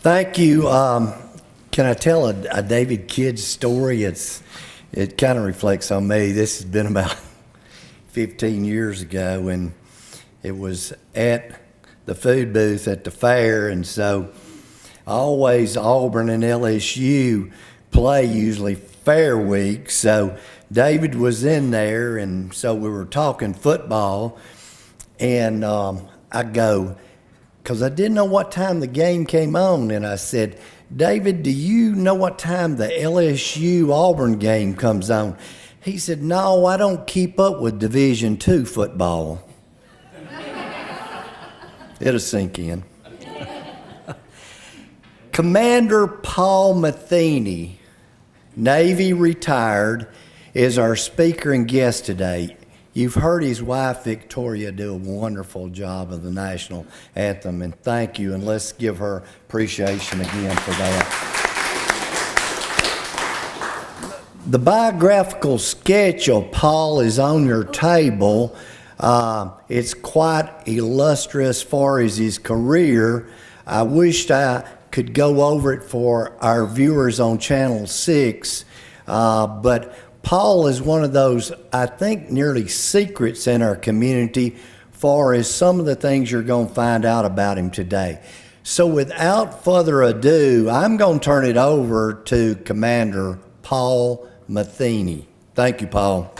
Thank you. Can I tell a David Kidd story? It kind of reflects on me. This has been about 15 years ago, and it was at the food booth at the fair, and so always Auburn and LSU play usually fair week. So David was in there, and so we were talking football, and I go, because I didn't know what time the game came on, and I said, David, do you know what time the LSU Auburn game comes on? He said, no, I don't keep up with Division II football. It'll sink in. Commander Paul Matheny, Navy retired, is our speaker and guest today. You've heard his wife, Victoria, do a wonderful job of the national anthem, and thank you, and let's give her appreciation again for that. The biographical sketch of Paul is on your table. It's quite illustrious as far as his career. I wished I could go over it for our viewers on Channel 6, but Paul is one of those, I think, nearly secrets in our community far as some of the things you're going to find out about him today. So without further ado, I'm going to turn it over to Commander Paul Matheny. Thank you, Paul.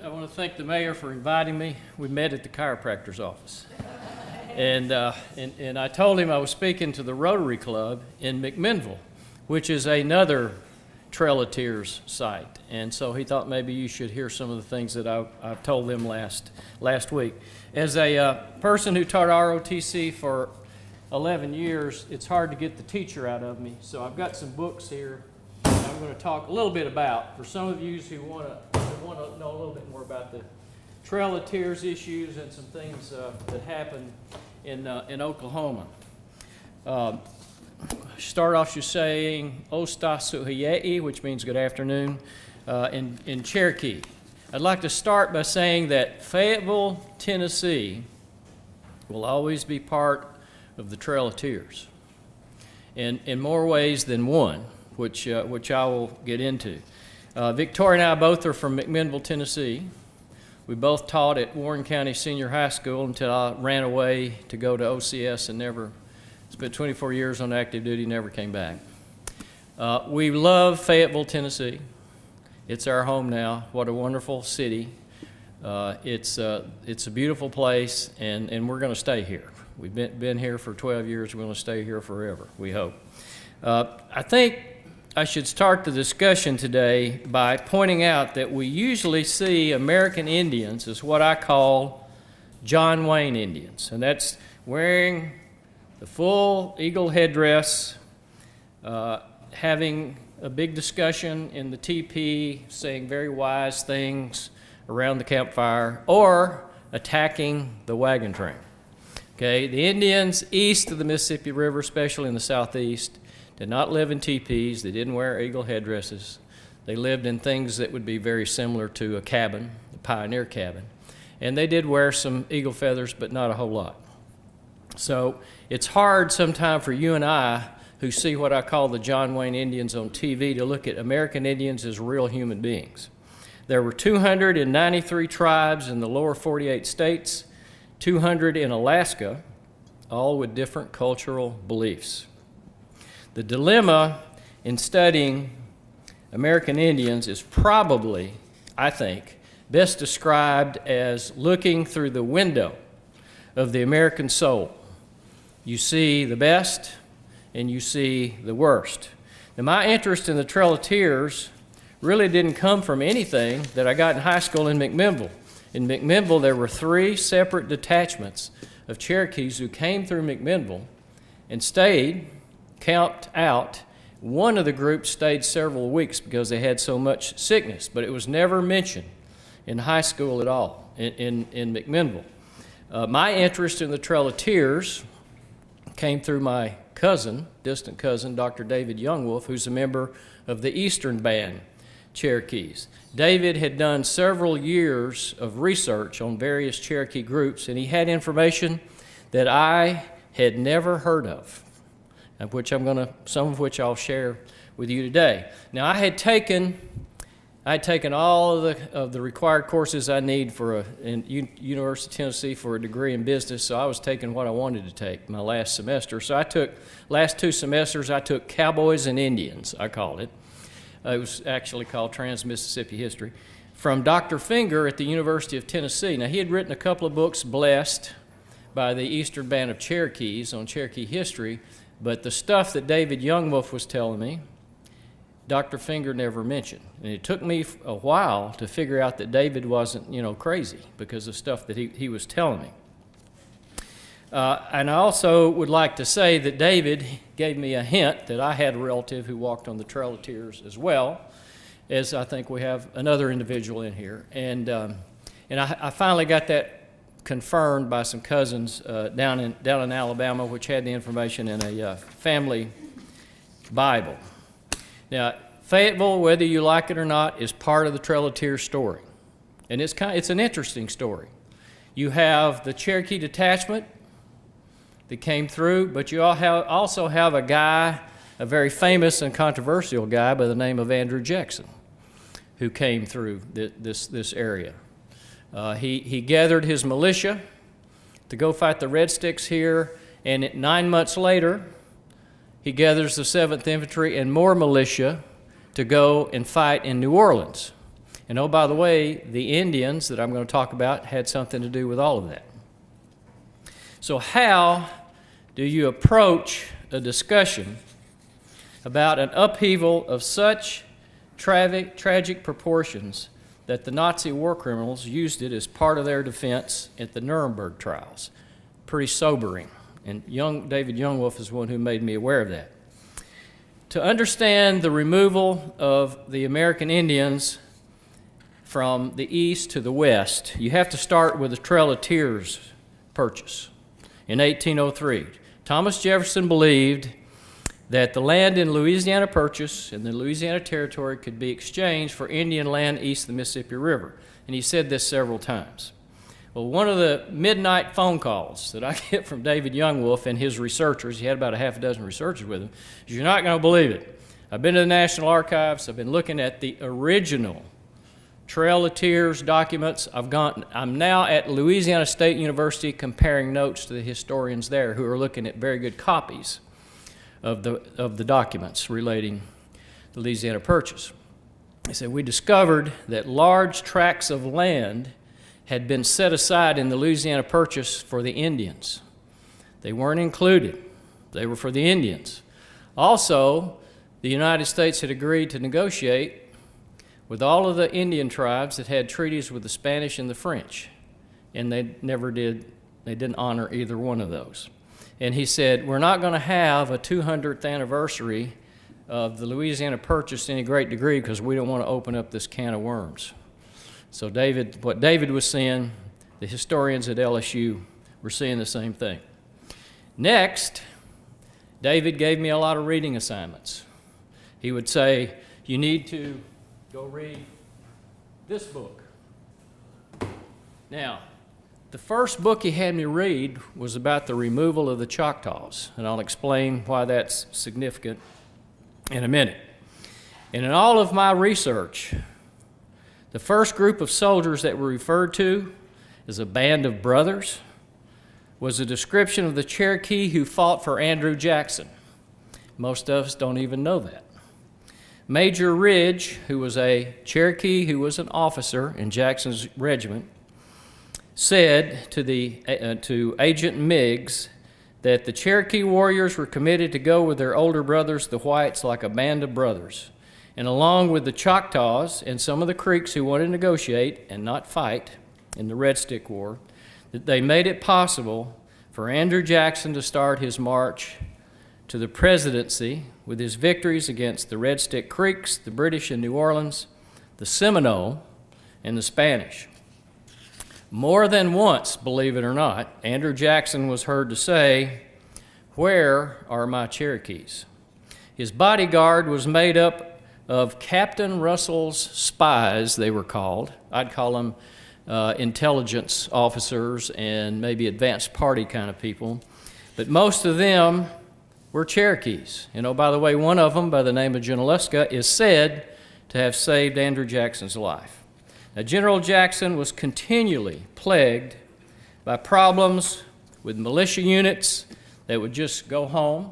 I want to thank the mayor for inviting me. We met at the chiropractor's office. And I told him I was speaking to the Rotary Club in McMinnville, which is another Trail of Tears site. And so he thought maybe you should hear some of the things that I've told them last week. As a person who taught ROTC for 11 years, it's hard to get the teacher out of me. So I've got some books here I'm going to talk a little bit about. For some of you who want to know a little bit more about the Trail of Tears issues and some things that happened in Oklahoma. Start off just saying Ostasuhiei, which means good afternoon, in Cherokee. I'd like to start by saying that Fayetteville, Tennessee will always be part of the Trail of Tears in more ways than one, which I will get into. Victoria and I both are from McMinnville, Tennessee. We both taught at Warren County Senior High School until I ran away to go to OCS and never spent 24 years on active duty, never came back. We love Fayetteville, Tennessee. It's our home now. What a wonderful city. It's a beautiful place, and we're going to stay here. We've been here for 12 years. We're going to stay here forever, we hope. I think I should start the discussion today by pointing out that we usually see American Indians as what I call John Wayne Indians, and that's wearing the full eagle headdress, having a big discussion in the teepee, saying very wise things around the campfire, or attacking the wagon train. Okay, the Indians east of the Mississippi River, especially in the southeast, did not live in teepees. They didn't wear eagle headdresses. They lived in things that would be very similar to a cabin, a pioneer cabin. And they did wear some eagle feathers, but not a whole lot. So it's hard sometimes for you and I, who see what I call the John Wayne Indians on TV, to look at American Indians as real human beings. There were 293 tribes in the lower 48 states, 200 in Alaska, all with different cultural beliefs. The dilemma in studying American Indians is probably, I think, best described as looking through the window of the American soul. You see the best and you see the worst. Now, my interest in the Trail of Tears really didn't come from anything that I got in high school in McMinnville. In McMinnville, there were 3 separate detachments of Cherokees who came through McMinnville and stayed, camped out. One of the groups stayed several weeks because they had so much sickness, but it was never mentioned in high school at all in McMinnville. My interest in the Trail of Tears came through my cousin, distant cousin, Dr. David Youngwolf, who's a member of the Eastern Band. Cherokees. David had done several years of research on various Cherokee groups, and he had information that I had never heard of, some of which I'll share with you today. Now, I had taken all of the required courses I need in University of Tennessee for a degree in business, so I was taking what I wanted to take my last semester. So last 2 semesters, I took Cowboys and Indians, I called it. It was actually called Trans-Mississippi History, from Dr. Finger at the University of Tennessee. Now, he had written a couple of books blessed by the Eastern Band of Cherokees on Cherokee history, but the stuff that David Youngwolf was telling me, Dr. Finger never mentioned. And it took me a while to figure out that David wasn't, crazy because of stuff that he was telling me. And I also would like to say that David gave me a hint that I had a relative who walked on the Trail of Tears as well, as I think we have another individual in here. And I finally got that confirmed by some cousins down in Alabama, which had the information in a family Bible. Now, Fayetteville, whether you like it or not, is part of the Trail of Tears story. And it's an interesting story. You have the Cherokee detachment that came through, but you also have a guy, a very famous and controversial guy by the name of Andrew Jackson, who came through this area. He gathered his militia to go fight the Red Sticks here, and 9 months later, he gathers the 7th Infantry and more militia to go and fight in New Orleans. And oh, by the way, the Indians that I'm going to talk about had something to do with all of that. So how do you approach a discussion about an upheaval of such tragic proportions that the Nazi war criminals used it as part of their defense at the Nuremberg trials? Pretty sobering. And David Youngwolf is one who made me aware of that. To understand the removal of the American Indians from the east to the west, you have to start with the Trail of Tears purchase in 1803. Thomas Jefferson believed that the land in Louisiana Purchase and the Louisiana Territory could be exchanged for Indian land east of the Mississippi River. And he said this several times. Well, one of the midnight phone calls that I get from David Youngwolf and his researchers, he had about a half a dozen researchers with him, is, you're not going to believe it. I've been to the National Archives. I've been looking at the original Trail of Tears documents. I'm now at Louisiana State University comparing notes to the historians there who are looking at very good copies of the documents relating the Louisiana Purchase. They said, we discovered that large tracts of land had been set aside in the Louisiana Purchase for the Indians. They weren't included. They were for the Indians. Also, the United States had agreed to negotiate with all of the Indian tribes that had treaties with the Spanish and the French, and they didn't honor either one of those. And he said, we're not going to have a 200th anniversary of the Louisiana Purchase to any great degree because we don't want to open up this can of worms. So what David was seeing, the historians at LSU were seeing the same thing. Next, David gave me a lot of reading assignments. He would say, you need to go read this book. Now, the first book he had me read was about the removal of the Choctaws, and I'll explain why that's significant in a minute. And in all of my research, the first group of soldiers that were referred to as a band of brothers was a description of the Cherokee who fought for Andrew Jackson. Most of us don't even know that. Major Ridge, who was a Cherokee who was an officer in Jackson's regiment, said to Agent Miggs that the Cherokee warriors were committed to go with their older brothers, the whites, like a band of brothers. And along with the Choctaws and some of the Creeks who wanted to negotiate and not fight in the Red Stick War, that they made it possible for Andrew Jackson to start his march to the presidency with his victories against the Red Stick Creeks, the British in New Orleans, the Seminole, and the Spanish. More than once, believe it or not, Andrew Jackson was heard to say, "Where are my Cherokees?" His bodyguard was made up of Captain Russell's spies, they were called. I'd call them intelligence officers and maybe advanced party kind of people. But most of them were Cherokees. You know, by the way, one of them, by the name of Junaluska, is said to have saved Andrew Jackson's life. Now, General Jackson was continually plagued by problems with militia units that would just go home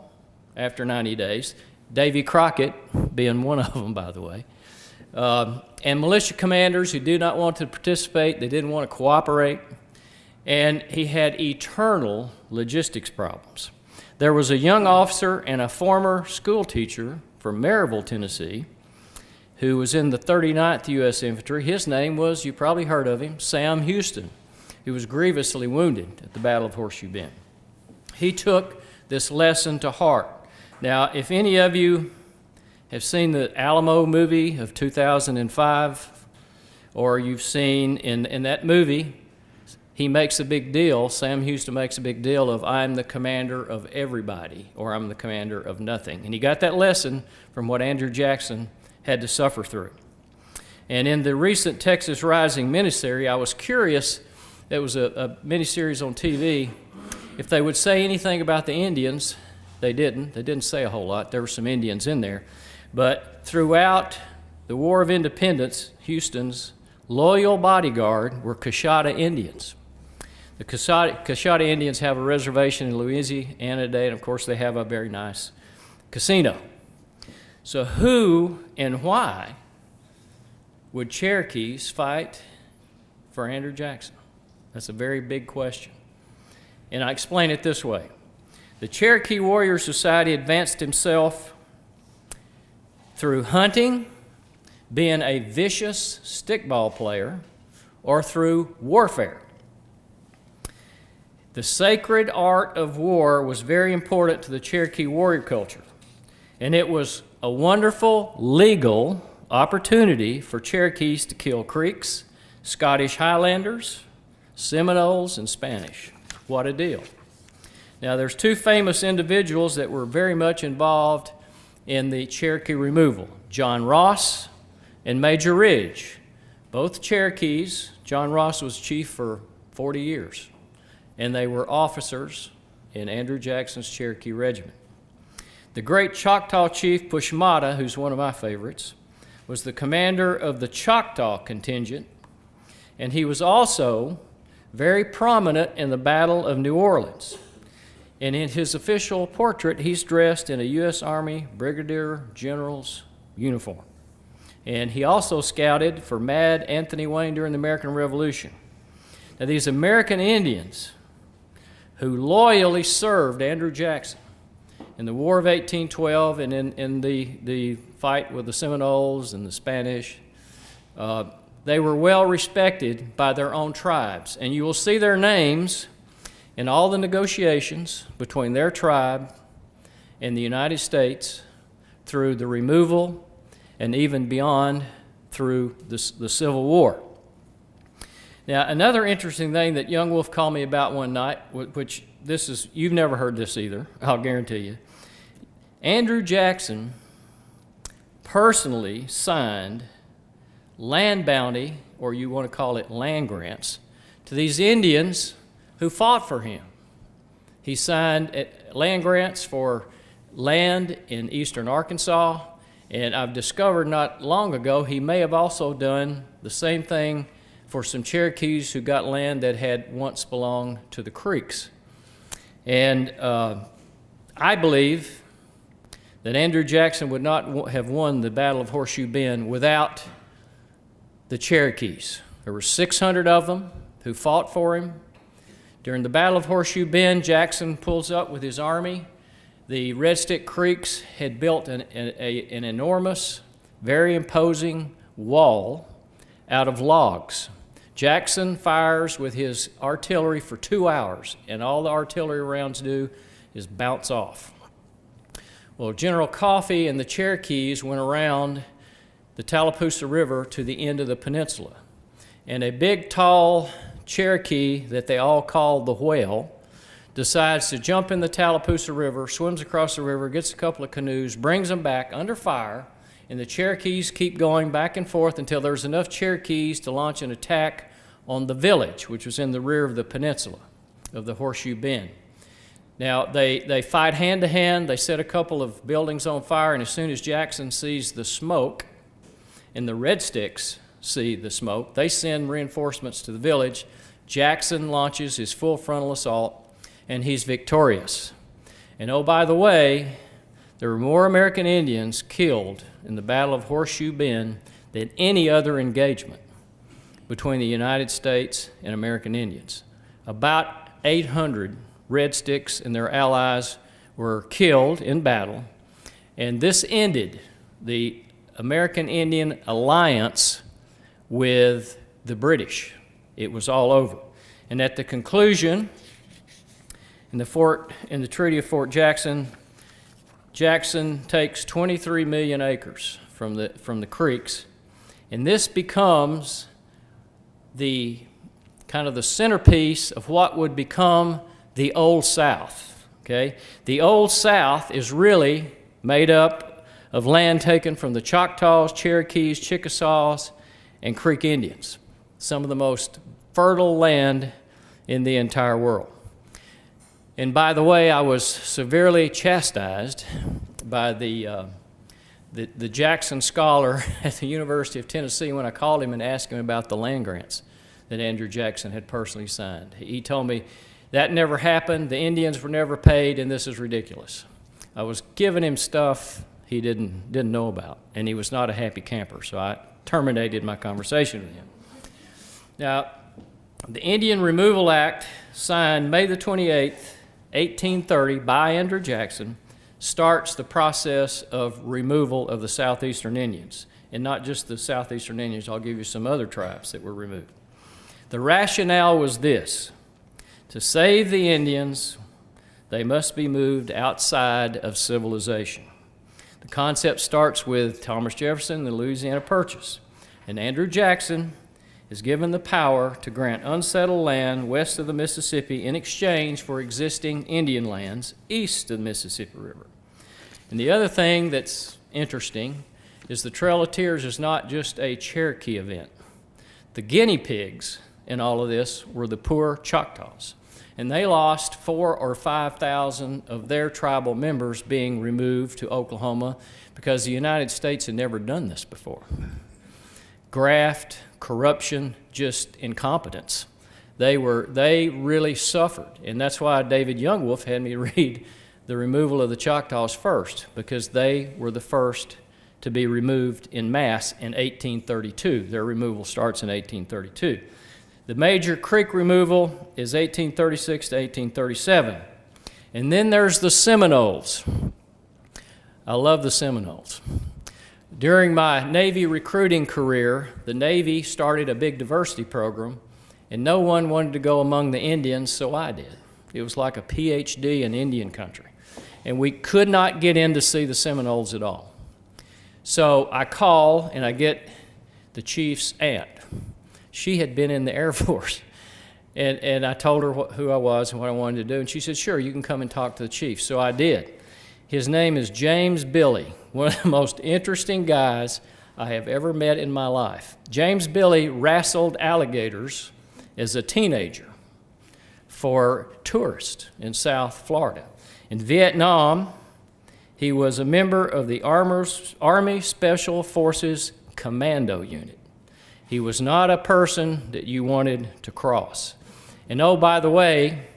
after 90 days, Davy Crockett being one of them, by the way, and militia commanders who did not want to participate, they didn't want to cooperate, and he had eternal logistics problems. There was a young officer and a former school teacher from Maryville, Tennessee, who was in the 39th U.S. Infantry. His name was, you probably heard of him, Sam Houston, who was grievously wounded at the Battle of Horseshoe Bend. He took this lesson to heart. Now, if any of you have seen the Alamo movie of 2005, or you've seen in that movie, he makes a big deal, Sam Houston makes a big deal of, I'm the commander of everybody, or I'm the commander of nothing. And he got that lesson from what Andrew Jackson had to suffer through. And in the recent Texas Rising miniseries, I was curious, there was a miniseries on TV, if they would say anything about the Indians. They didn't. They didn't say a whole lot. There were some Indians in there. But throughout the War of Independence, Houston's loyal bodyguard were Coshada Indians. The Coshada Indians have a reservation in Louisiana today, and of course they have a very nice casino. So who and why would Cherokees fight for Andrew Jackson? That's a very big question. And I explain it this way. The Cherokee Warrior Society advanced himself through hunting, being a vicious stickball player, or through warfare. The sacred art of war was very important to the Cherokee warrior culture, and it was a wonderful legal opportunity for Cherokees to kill Creeks, Scottish Highlanders, Seminoles, and Spanish. What a deal. Now, there's two famous individuals that were very much involved in the Cherokee removal, John Ross and Major Ridge, both Cherokees. John Ross was chief for 40 years, and they were officers in Andrew Jackson's Cherokee Regiment. The great Choctaw chief Pushmata, who's one of my favorites, was the commander of the Choctaw contingent, and he was also very prominent in the Battle of New Orleans. And in his official portrait, he's dressed in a U.S. Army Brigadier General's uniform. And he also scouted for Mad Anthony Wayne during the American Revolution. Now, these American Indians who loyally served Andrew Jackson in the War of 1812 and in the fight with the Seminoles and the Spanish, they were well respected by their own tribes. And you will see their names in all the negotiations between their tribe and the United States through the removal and even beyond through the Civil War. Now, another interesting thing that young Wolf called me about one night, which this is, you've never heard this either, I'll guarantee you. Andrew Jackson personally signed land bounty, or you want to call it land grants, to these Indians who fought for him. He signed land grants for land in eastern Arkansas, and I've discovered not long ago he may have also done the same thing for some Cherokees who got land that had once belonged to the Creeks. And I believe that Andrew Jackson would not have won the Battle of Horseshoe Bend without the Cherokees. There were 600 of them who fought for him. During the Battle of Horseshoe Bend, Jackson pulls up with his army. The Red Stick Creeks had built an enormous, very imposing wall out of logs. Jackson fires with his artillery for 2 hours, and all the artillery rounds do is bounce off. Well, General Coffee and the Cherokees went around the Tallapoosa River to the end of the peninsula, and a big, tall Cherokee that they all called the Whale decides to jump in the Tallapoosa River, swims across the river, gets a couple of canoes, brings them back under fire, and the Cherokees keep going back and forth until there's enough Cherokees to launch an attack on the village, which was in the rear of the peninsula of the Horseshoe Bend. Now, they fight hand to hand. They set a couple of buildings on fire, and as soon as Jackson sees the smoke and the Red Sticks see the smoke, they send reinforcements to the village. Jackson launches his full frontal assault, and he's victorious. And oh, by the way, there were more American Indians killed in the Battle of Horseshoe Bend than any other engagement between the United States and American Indians. About 800 Red Sticks and their allies were killed in battle, and this ended the American Indian alliance with the British. It was all over. And at the conclusion, in the Treaty of Fort Jackson, Jackson takes 23 million acres from the Creeks, and this becomes the kind of the centerpiece of what would become the Old South. Okay? The Old South is really made up of land taken from the Choctaws, Cherokees, Chickasaws, and Creek Indians, some of the most fertile land in the entire world. And by the way, I was severely chastised by the Jackson scholar at the University of Tennessee when I called him and asked him about the land grants that Andrew Jackson had personally signed. He told me that never happened, the Indians were never paid, and this is ridiculous. I was giving him stuff he didn't know about, and he was not a happy camper, so I terminated my conversation with him. Now, the Indian Removal Act, signed May the 28th, 1830, by Andrew Jackson, starts the process of removal of the Southeastern Indians. And not just the Southeastern Indians, I'll give you some other tribes that were removed. The rationale was this: to save the Indians, they must be moved outside of civilization. The concept starts with Thomas Jefferson and the Louisiana Purchase, and Andrew Jackson is given the power to grant unsettled land west of the Mississippi in exchange for existing Indian lands east of the Mississippi River. And the other thing that's interesting is the Trail of Tears is not just a Cherokee event. The guinea pigs in all of this were the poor Choctaws, and they lost 4,000 or 5,000 of their tribal members being removed to Oklahoma because the United States had never done this before. Graft, corruption, just incompetence. They really suffered, and that's why David Youngwolf had me read the removal of the Choctaws first, because they were the first to be removed in mass in 1832. Their removal starts in 1832. The major Creek removal is 1836 to 1837. And then there's the Seminoles. I love the Seminoles. During my Navy recruiting career, the Navy started a big diversity program, and no one wanted to go among the Indians, so I did. It was like a PhD in Indian country. And we could not get in to see the Seminoles at all. So I call and I get the chief's aunt. She had been in the Air Force. And I told her who I was and what I wanted to do. And she said, sure, you can come and talk to the chief. So I did. His name is James Billy, one of the most interesting guys I have ever met in my life. James Billy wrestled alligators as a teenager for tourists in South Florida. In Vietnam, he was a member of the Army Special Forces Commando Unit. He was not a person that you wanted to cross. And oh, by the way,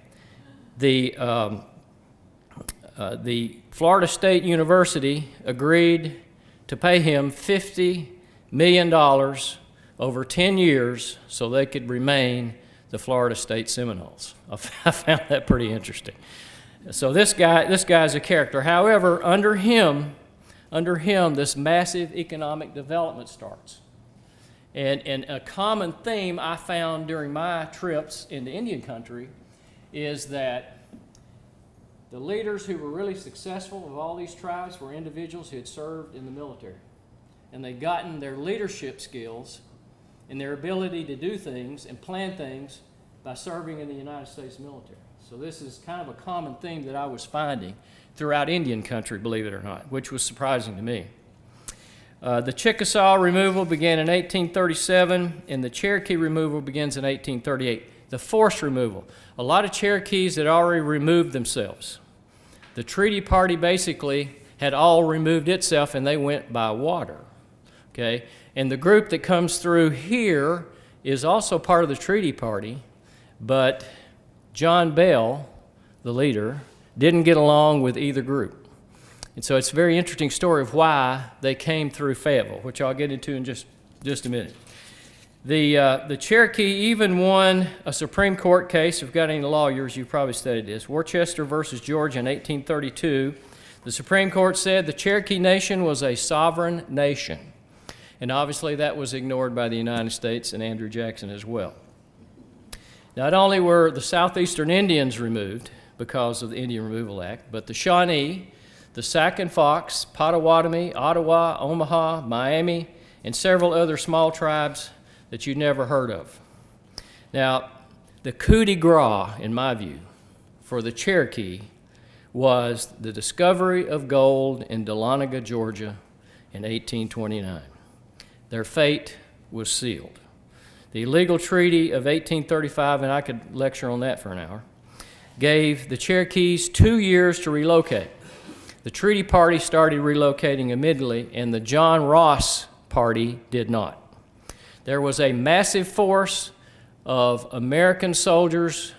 the Florida State University agreed to pay him $50 million over 10 years so they could remain the Florida State Seminoles. I found that pretty interesting. So this guy's a character. However, under him, this massive economic development starts. And a common theme I found during my trips into Indian country is that the leaders who were really successful of all these tribes were individuals who had served in the military. And they'd gotten their leadership skills and their ability to do things and plan things by serving in the United States military. So this is kind of a common theme that I was finding throughout Indian country, believe it or not, which was surprising to me. The Chickasaw removal began in 1837, and the Cherokee removal begins in 1838. The forced removal. A lot of Cherokees had already removed themselves. The treaty party basically had all removed itself, and they went by water. Okay? And the group that comes through here is also part of the treaty party, but John Bell, the leader, didn't get along with either group. And so it's a very interesting story of why they came through Fayetteville, which I'll get into in just a minute. The Cherokee even won a Supreme Court case. If you've got any lawyers, you've probably studied this. Worcester versus Georgia in 1832. The Supreme Court said the Cherokee Nation was a sovereign nation. And obviously that was ignored by the United States and Andrew Jackson as well. Not only were the Southeastern Indians removed because of the Indian Removal Act, but the Shawnee, the Sac and Fox, Potawatomi, Ottawa, Omaha, Miami, and several other small tribes that you never heard of. Now, the coup de grace, in my view, for the Cherokee was the discovery of gold in Dahlonega, Georgia in 1829. Their fate was sealed. The illegal treaty of 1835, and I could lecture on that for an hour, gave the Cherokees 2 years to relocate. The treaty party started relocating immediately, and the John Ross party did not. There was a massive force of American soldiers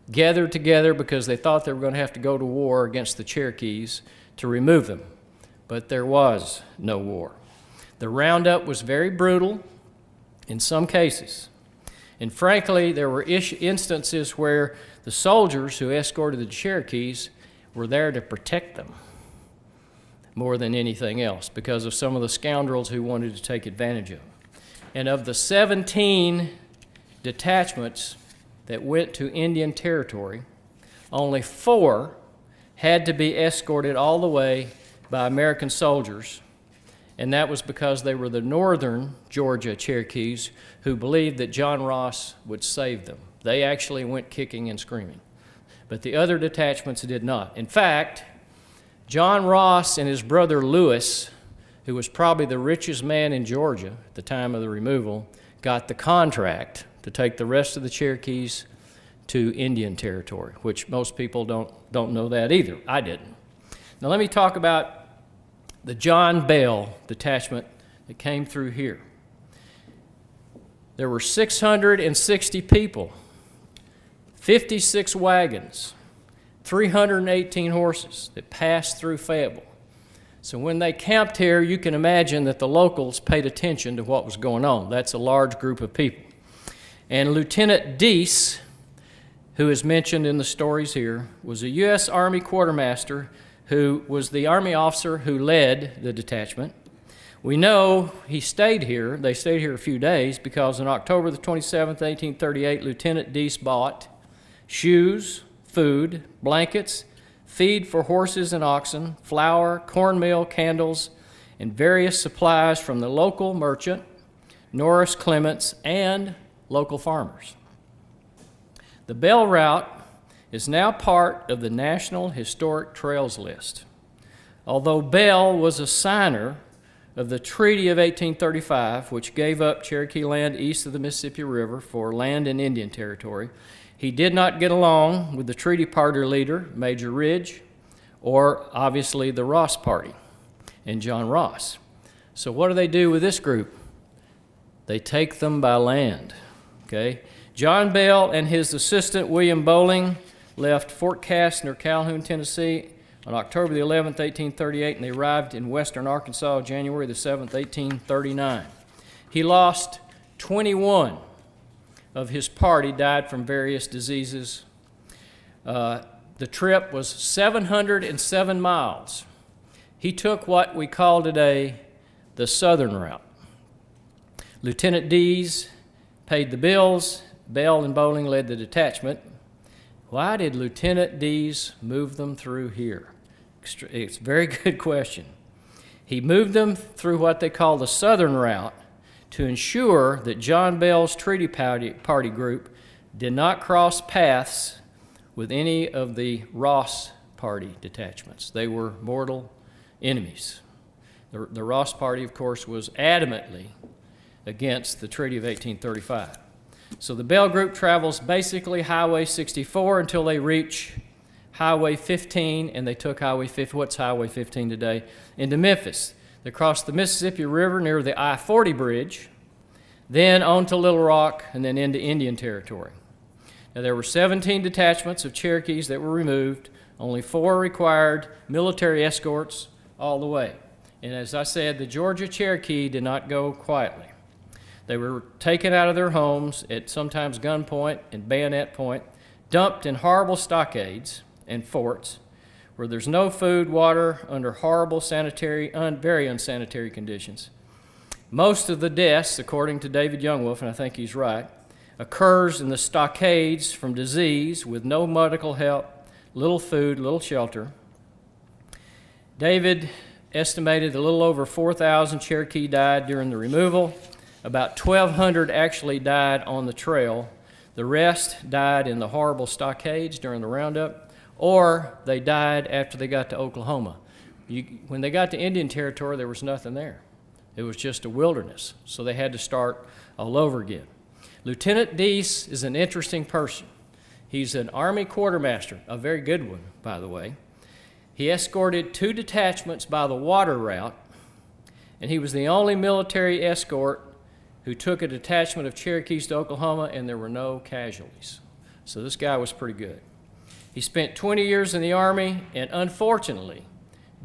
gathered together because they thought they were going to have to go to war against the Cherokees to remove them. But there was no war. The roundup was very brutal in some cases. And frankly, there were instances where the soldiers who escorted the Cherokees were there to protect them more than anything else because of some of the scoundrels who wanted to take advantage of them. And of the 17 detachments that went to Indian Territory, only 4 had to be escorted all the way by American soldiers, and that was because they were the northern Georgia Cherokees who believed that John Ross would save them. They actually went kicking and screaming, but the other detachments did not. In fact, John Ross and his brother Lewis, who was probably the richest man in Georgia at the time of the removal, got the contract to take the rest of the Cherokees to Indian Territory, which most people don't know that either. I didn't. Now let me talk about the John Bell detachment that came through here. There were 660 people, 56 wagons, 318 horses that passed through Fayetteville. So when they camped here, you can imagine that the locals paid attention to what was going on. That's a large group of people. And Lieutenant Dease, who is mentioned in the stories here, was a U.S. Army quartermaster who was the Army officer who led the detachment. We know he stayed here. They stayed here a few days because on October the 27th, 1838, Lieutenant Dease bought shoes, food, blankets, feed for horses and oxen, flour, cornmeal, candles, and various supplies from the local merchant, Norris Clements, and local farmers. The Bell Route is now part of the National Historic Trails list. Although Bell was a signer of the Treaty of 1835, which gave up Cherokee land east of the Mississippi River for land in Indian Territory, he did not get along with the treaty party leader, Major Ridge, or obviously the Ross Party and John Ross. So what do they do with this group? They take them by land, okay? John Bell and his assistant, William Bowling, left Fort Cass near Calhoun, Tennessee on October the 11th, 1838, and they arrived in western Arkansas January the 7th, 1839. He lost 21 of his party died from various diseases. The trip was 707 miles. He took what we call today the Southern route. Lieutenant Dease paid the bills. Bell and Bowling led the detachment. Why did Lieutenant Dease move them through here? It's a very good question. He moved them through what they call the Southern route to ensure that John Bell's treaty party group did not cross paths with any of the Ross party detachments. They were mortal enemies. The Ross Party, of course, was adamantly against the Treaty of 1835. So the Bell Group travels basically Highway 64 until they reach Highway 15, and they took Highway 50, what's Highway 15 today, into Memphis. They crossed the Mississippi River near the I-40 bridge, then on to Little Rock, and then into Indian Territory. Now, there were 17 detachments of Cherokees that were removed. Only 4 required military escorts all the way. And as I said, the Georgia Cherokee did not go quietly. They were taken out of their homes at sometimes gunpoint and bayonet point, dumped in horrible stockades and forts where there's no food, water, under horrible very unsanitary conditions. Most of the deaths, according to David Youngwolf, and I think he's right, occurs in the stockades from disease with no medical help, little food, little shelter. David estimated a little over 4,000 Cherokee died during the removal. About 1,200 actually died on the trail. The rest died in the horrible stockades during the roundup, or they died after they got to Oklahoma. When they got to Indian Territory, there was nothing there. It was just a wilderness, so they had to start all over again. Lieutenant Deese is an interesting person. He's an Army quartermaster, a very good one, by the way. He escorted 2 detachments by the water route, and he was the only military escort who took a detachment of Cherokees to Oklahoma, and there were no casualties. So this guy was pretty good. He spent 20 years in the Army and unfortunately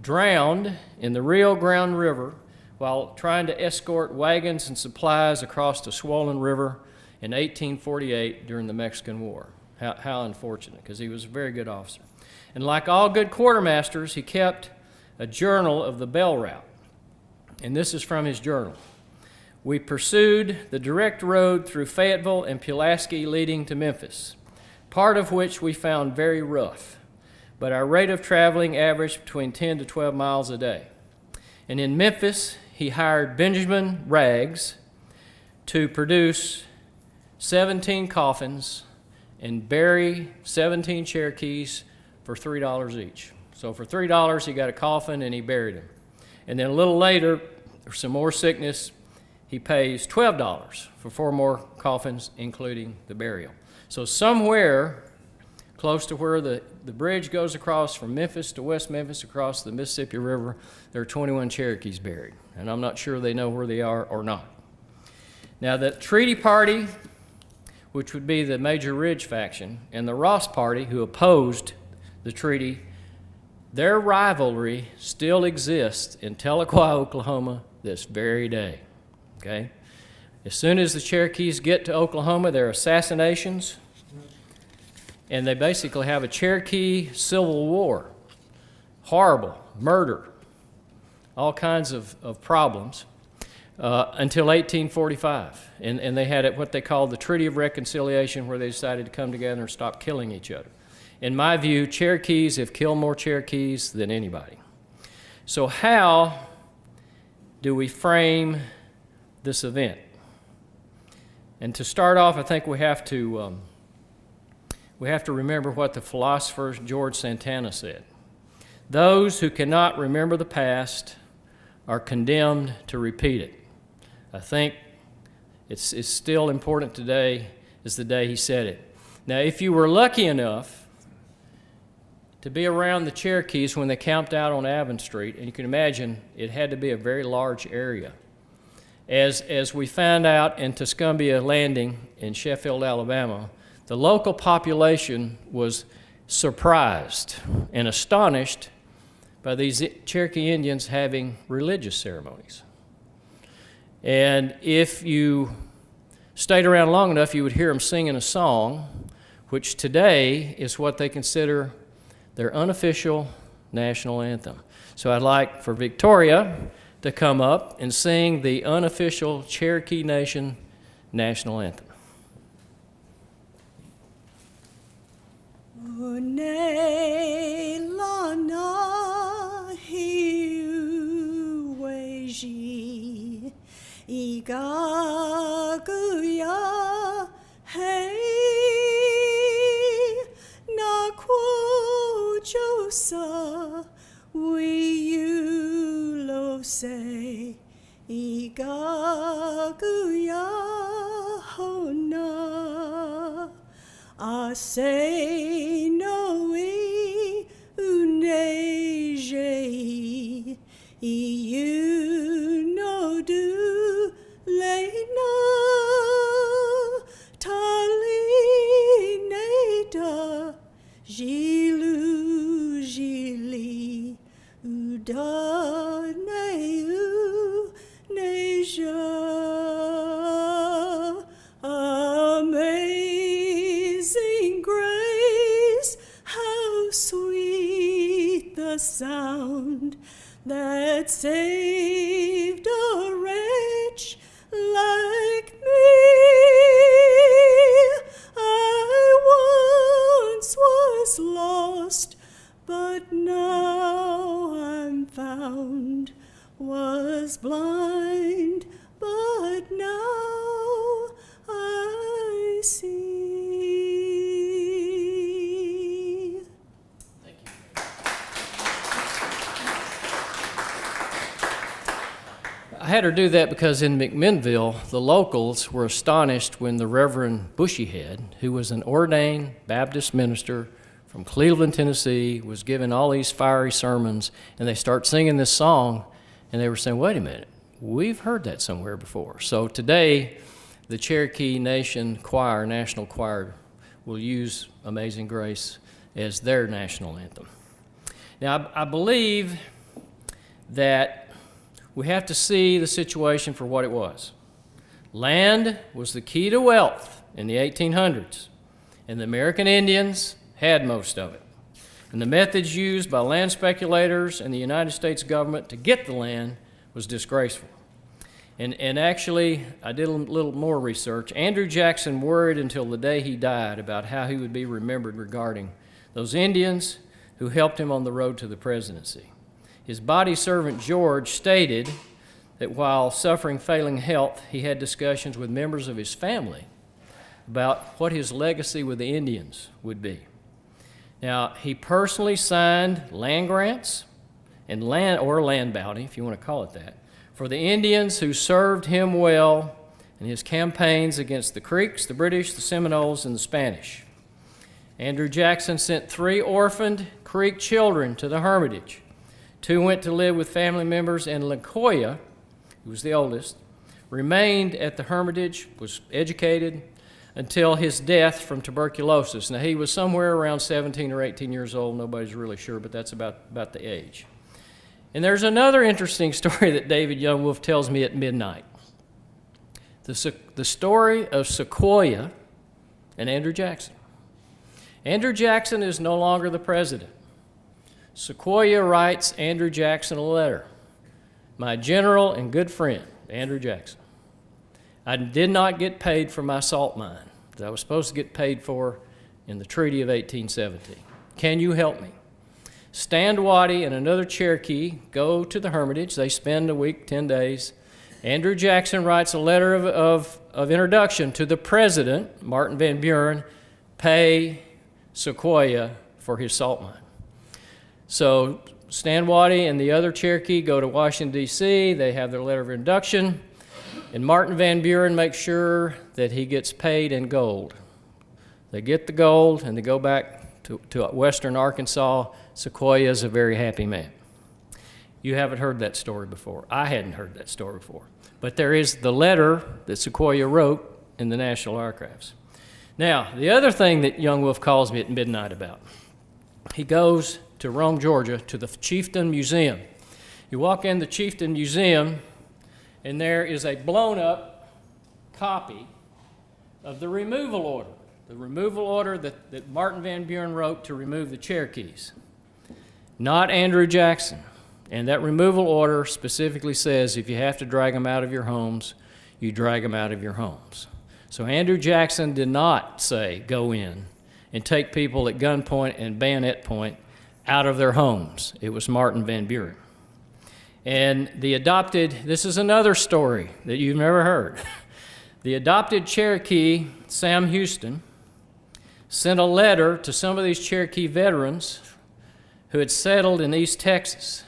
drowned in the Rio Grande River while trying to escort wagons and supplies across the swollen river in 1848 during the Mexican War. How unfortunate, because he was a very good officer. And like all good quartermasters, he kept a journal of the Bell Route. And this is from his journal. We pursued the direct road through Fayetteville and Pulaski leading to Memphis, part of which we found very rough, but our rate of traveling averaged between 10 to 12 miles a day. And in Memphis, he hired Benjamin Raggs to produce 17 coffins and bury 17 Cherokees for $3 each. So for $3, he got a coffin and he buried him. And then a little later, for some more sickness, he pays $12 for 4 more coffins, including the burial. So somewhere close to where the bridge goes across from Memphis to West Memphis across the Mississippi River, there are 21 Cherokees buried. And I'm not sure they know where they are or not. Now, the Treaty Party, which would be the Major Ridge faction, and the Ross Party, who opposed the treaty, their rivalry still exists in Tahlequah, Oklahoma, this very day. Okay? As soon as the Cherokees get to Oklahoma, there are assassinations, and they basically have a Cherokee civil war. Horrible, murder, all kinds of problems until 1845. And they had what they called the Treaty of Reconciliation, where they decided to come together and stop killing each other. In my view, Cherokees have killed more Cherokees than anybody. So how do we frame this event? And to start off, I think we have to remember what the philosopher George Santana said. Those who cannot remember the past are condemned to repeat it. I think it's still important today as the day he said it. Now, if you were lucky enough to be around the Cherokees when they camped out on Avon Street, and you can imagine it had to be a very large area. As we found out in Tuscumbia Landing in Sheffield, Alabama, the local population was surprised and astonished by these Cherokee Indians having religious ceremonies. And if you stayed around long enough, you would hear them singing a song, which today is what they consider their unofficial national anthem. So I'd like for Victoria to come up and sing the unofficial Cherokee Nation national anthem. Igaguya hey nakwojosa we you lo no say igaguya hona. I say no uneje you no do lena tali neda jilu jili uda neu neja. Amazing grace, how sweet the sound that saved a wretch like me. I once was lost, but now I'm found, was blind, but now I see. I had her do that because in McMinnville, the locals were astonished when the Reverend Bushyhead, who was an ordained Baptist minister from Cleveland, Tennessee, was giving all these fiery sermons, and they start singing this song, and they were saying, wait a minute, we've heard that somewhere before. So today, the Cherokee Nation Choir, National Choir, will use Amazing Grace as their national anthem. Now, I believe that we have to see the situation for what it was. Land was the key to wealth in the 1800s, and the American Indians had most of it. And the methods used by land speculators and the United States government to get the land was disgraceful. And actually, I did a little more research. Andrew Jackson worried until the day he died about how he would be remembered regarding those Indians who helped him on the road to the presidency. His body servant George stated that while suffering failing health, he had discussions with members of his family about what his legacy with the Indians would be. Now, he personally signed land grants and land bounty, if you want to call it that, for the Indians who served him well in his campaigns against the Creeks, the British, the Seminoles, and the Spanish. Andrew Jackson sent 3 orphaned Creek children to the Hermitage. 2 went to live with family members, and Lacoya, who was the oldest, remained at the Hermitage, was educated until his death from tuberculosis. Now, he was somewhere around 17 or 18 years old. Nobody's really sure, but that's about the age. And there's another interesting story that David Young Wolf tells me at midnight. The story of Sequoyah and Andrew Jackson. Andrew Jackson is no longer the president. Sequoyah writes Andrew Jackson a letter. My general and good friend, Andrew Jackson. I did not get paid for my salt mine that I was supposed to get paid for in the Treaty of 1817. Can you help me? Standwater and another Cherokee go to the Hermitage. They spend a week, 10 days. Andrew Jackson writes a letter of introduction to the president, Martin Van Buren, pay Sequoyah for his salt mine. So Standwater and the other Cherokee go to Washington, D.C. They have their letter of introduction, and Martin Van Buren makes sure that he gets paid in gold. They get the gold, and they go back to western Arkansas. Sequoyah is a very happy man. You haven't heard that story before. I hadn't heard that story before. But there is the letter that Sequoyah wrote in the National Archives. Now, the other thing that Young Wolf calls me at midnight about, he goes to Rome, Georgia, to the Chieftain Museum. You walk in the Chieftain Museum, and there is a blown-up copy of the removal order that Martin Van Buren wrote to remove the Cherokees, not Andrew Jackson. And that removal order specifically says if you have to drag them out of your homes, you drag them out of your homes. So Andrew Jackson did not say go in and take people at gunpoint and bayonet point out of their homes. It was Martin Van Buren. And this is another story that you've never heard. The adopted Cherokee, Sam Houston, sent a letter to some of these Cherokee veterans who had settled in East Texas.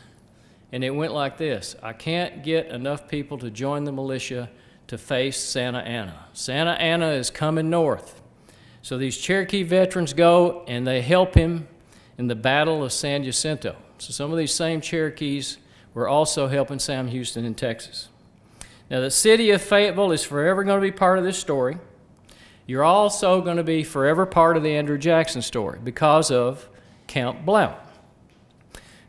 And it went like this: I can't get enough people to join the militia to face Santa Anna. Santa Anna is coming north. So these Cherokee veterans go and they help him in the Battle of San Jacinto. So some of these same Cherokees were also helping Sam Houston in Texas. Now the city of Fayetteville is forever going to be part of this story. You're also going to be forever part of the Andrew Jackson story because of Count Blount.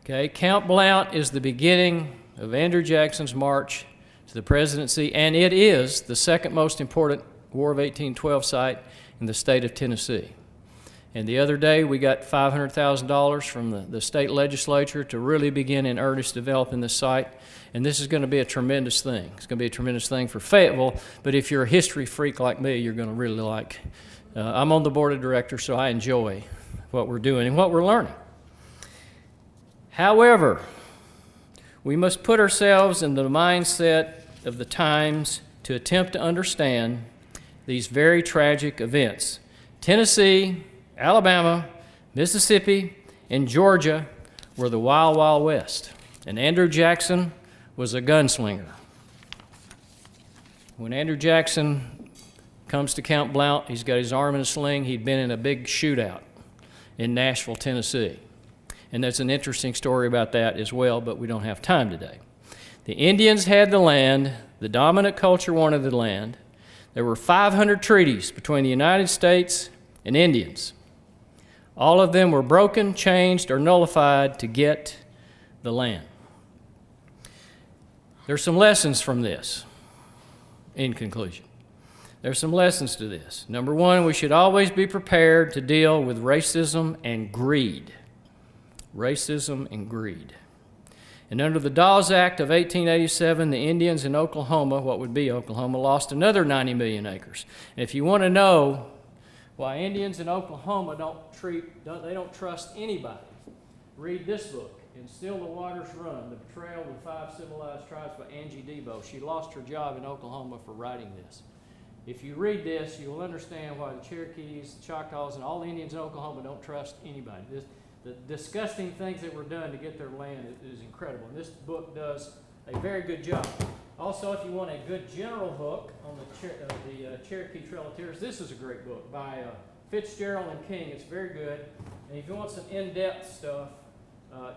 Okay, Count Blount is the beginning of Andrew Jackson's march to the presidency, and it is the second most important War of 1812 site in the state of Tennessee. And the other day, we got $500,000 from the state legislature to really begin in earnest developing this site. And this is going to be a tremendous thing. It's going to be a tremendous thing for Fayetteville, but if you're a history freak like me, you're going to really like. I'm on the board of directors, so I enjoy what we're doing and what we're learning. However, we must put ourselves in the mindset of the times to attempt to understand these very tragic events. Tennessee, Alabama, Mississippi, and Georgia were the Wild, Wild West. And Andrew Jackson was a gunslinger. When Andrew Jackson comes to Count Blount, he's got his arm in a sling. He'd been in a big shootout in Nashville, Tennessee. And there's an interesting story about that as well, but we don't have time today. The Indians had the land. The dominant culture wanted the land. There were 500 treaties between the United States and Indians. All of them were broken, changed, or nullified to get the land. There's some lessons from this, in conclusion. There's some lessons to this. Number one, we should always be prepared to deal with racism and greed. Racism and greed. And under the Dawes Act of 1887, the Indians in Oklahoma, what would be Oklahoma, lost another 90 million acres. And if you want to know why Indians in Oklahoma don't trust anybody, read this book, And Still the Waters Run, The Betrayal of the Five Civilized Tribes by Angie Debo. She lost her job in Oklahoma for writing this. If you read this, you will understand why the Cherokees, the Choctaws, and all the Indians in Oklahoma don't trust anybody. The disgusting things that were done to get their land is incredible. And this book does a very good job. Also, if you want a good general book on the Cherokee Trail of Tears, this is a great book by Fitzgerald and King. It's very good. And if you want some in-depth stuff,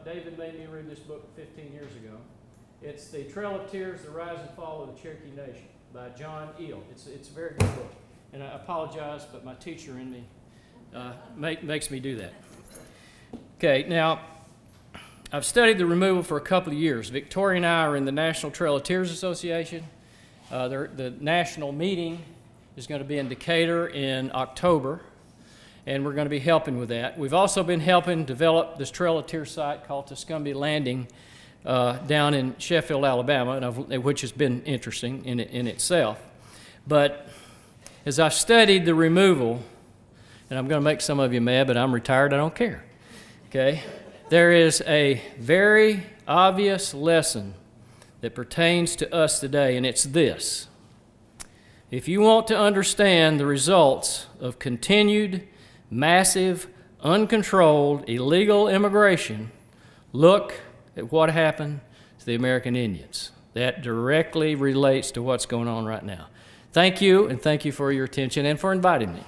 David made me read this book 15 years ago. It's The Trail of Tears, The Rise and Fall of the Cherokee Nation by John Eel. It's a very good book. And I apologize, but my teacher in me makes me do that. Okay, now, I've studied the removal for a couple of years. Victoria and I are in the National Trail of Tears Association. The national meeting is going to be in Decatur in October, and we're going to be helping with that. We've also been helping develop this Trail of Tears site called Tuscumbia Landing down in Sheffield, Alabama, which has been interesting in itself. But as I've studied the removal, and I'm going to make some of you mad, but I'm retired, I don't care. Okay? There is a very obvious lesson that pertains to us today, and it's this. If you want to understand the results of continued, massive, uncontrolled, illegal immigration, look at what happened to the American Indians. That directly relates to what's going on right now. Thank you, and thank you for your attention and for inviting me.